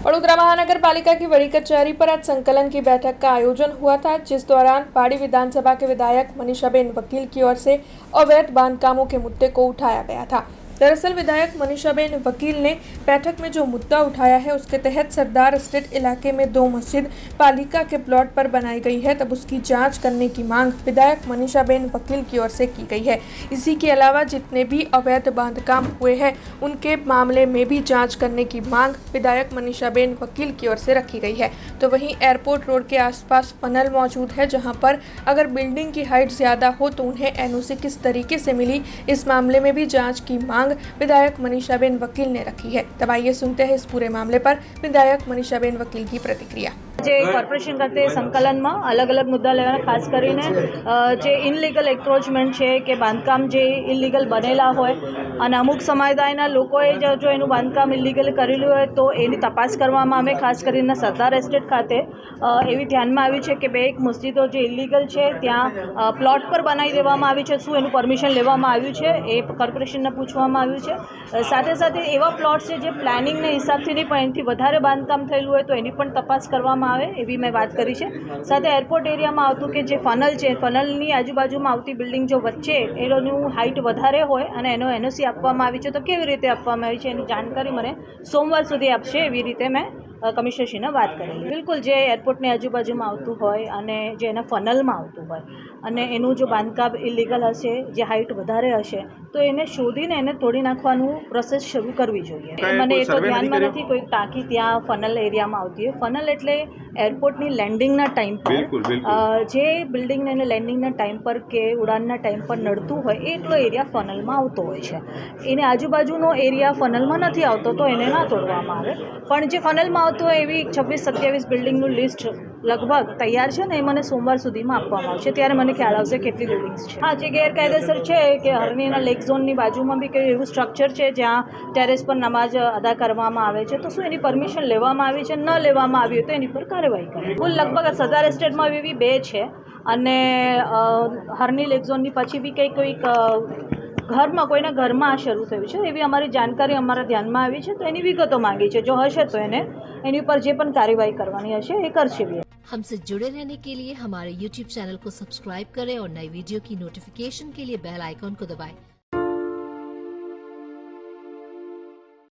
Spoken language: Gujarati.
वडोदरा महानगर पालिका की बड़ी कचहरी पर आज संकलन की बैठक का आयोजन हुआ था, जिस दौरान पाड़ी विधानसभा के विधायक मनीषाबेन वकील की ओर से अवैध बांधकामों के मुद्दे को उठाया गया था। दरअसल विधायक मनीषाबेन वकील ने बैठक में जो मुद्दा उठाया है, उसके तहत सरदार एस्टेट इलाके में 2 मस्जिद पालिका के प्लॉट पर बनाई गई है, तब उसकी जांच करने की मांग विधायक मनीषाबेन वकील की ओर से की गई है। इसी के अलावा जितने भी अवैध बांधकाम हुए हैं, उनके मामले में भी जांच करने की मांग विधायक मनीषाबेन वकील की ओर से रखी गई है। तो वहीं एयरपोर्ट रोड के आसपास फनल मौजूद है, जहां पर अगर बिल्डिंग की हाइट ज़्यादा हो तो उन्हें एनओसी किस तरीके से मिली, इस मामले में भी जाँच की मांग विधायक मनीषाबेन वकील ने रखी है। तब आइए सुनते हैं इस पूरे मामले पर विधायक मनीषाबेन वकील की प्रतिक्रिया। જે કોર્પોરેશન ખાતે સંકલનમાં અલગ અલગ મુદ્દા લેવાના, ખાસ કરીને જે ઇનલીગલ એન્ક્રોચમેન્ટ છે કે બાંધકામ જે ઇલીગલ બનેલા હોય અને અમુક સમુદાયના લોકોએ જો એનું બાંધકામ ઇલીગલ કરેલું હોય તો એની તપાસ કરવામાં આવે। ખાસ કરીને સરદાર એસ્ટેટ ખાતે એવી ધ્યાનમાં આવ્યું છે કે 2 મસ્જિદો જે ઇલીગલ છે ત્યાં પ્લોટ પર બનાવી દેવામાં આવી છે। શું એનું પરમિશન લેવામાં આવ્યું છે એ કોર્પોરેશનને પૂછવામાં આવ્યું છે। સાથે સાથે એવા પ્લોટ છે જે પ્લાનિંગના હિસાબથી નહીં પણ એનાથી વધારે બાંધકામ થયેલું હોય તો એની પણ તપાસ કરવામાં આવે એવી મેં વાત કરી છે। સાથે એરપોર્ટ એરિયામાં આવતું કે જે ફનલ છે, ફનલની આજુબાજુમાં આવતી બિલ્ડિંગ જો વચ્ચે એનું હાઇટ વધારે હોય અને એનો એનઓસી આપવામાં આવી છે તો કેવી રીતે આપવામાં આવી છે એની જાણકારી મને સોમવાર સુધી આપશે, એવી રીતે મેં કમિશનરશ્રીને વાત કરેલી। બિલકુલ જે એરપોર્ટની આજુબાજુમાં આવતું હોય અને જે એના ફનલમાં આવતું હોય અને એનું જો બાંધકામ ઇલીગલ હશે, જે હાઇટ વધારે હશે તો એને શોધીને એને તોડી નાખવાનું પ્રોસેસ શરૂ કરવી જોઈએ। મને એ તો ધ્યાનમાં નથી કોઈ ટાંકી ત્યાં ફનલ એરિયામાં આવતી હોય। ફનલ એટલે એરપોર્ટની લેન્ડિંગના ટાઈમ પર જે બિલ્ડિંગને એને લેન્ડિંગના ટાઈમ પર કે ઉડાનના ટાઈમ પર નડતું હોય એ એટલો એરિયા ફનલમાં આવતો હોય છે। એને આજુબાજુનો એરિયા ફનલમાં નથી આવતો તો એને ના તોડવામાં આવે, પણ જે ફનલમાં આવતો હોય એવી 26-27 બિલ્ડિંગનું લિસ્ટ લગભગ તૈયાર છે ને એ મને સોમવાર સુધીમાં આપવામાં આવશે, ત્યારે મને ખ્યાલ આવશે કેટલી બિલ્ડિંગ્સ છે। હા, જે ગેરકાયદેસર છે કે હરણીના લેક ઝોનની બાજુમાં બી કોઈ એવું સ્ટ્રક્ચર છે જ્યાં ટેરેસ પર નમાજ અદા કરવામાં આવે છે, તો શું એની પરમિશન લેવામાં આવી છે? ન લેવામાં આવી હોય તો એની પર કાર્યવાહી કરે। કુલ લગભગ સરદાર એસ્ટેટમાં એવી 2 છે અને હરણી લેક ઝોનની પછી બી કોઈક ઘરમાં કોઈના ઘરમાં આ શરૂ થયું છે એવી અમારી જાણકારી અમારા ધ્યાનમાં આવી છે, તો એની વિગતો માંગી છે। જો હશે તો એની ઉપર જે પણ કાર્યવાही કરવાની હશે એ કરશે भी। हमसे जुड़े रहने के लिए हमारे YouTube चैनल को सब्सक्राइब करें और नई वीडियो की नोटिफिकेशन के लिए बेल आइकॉन को दबाएं।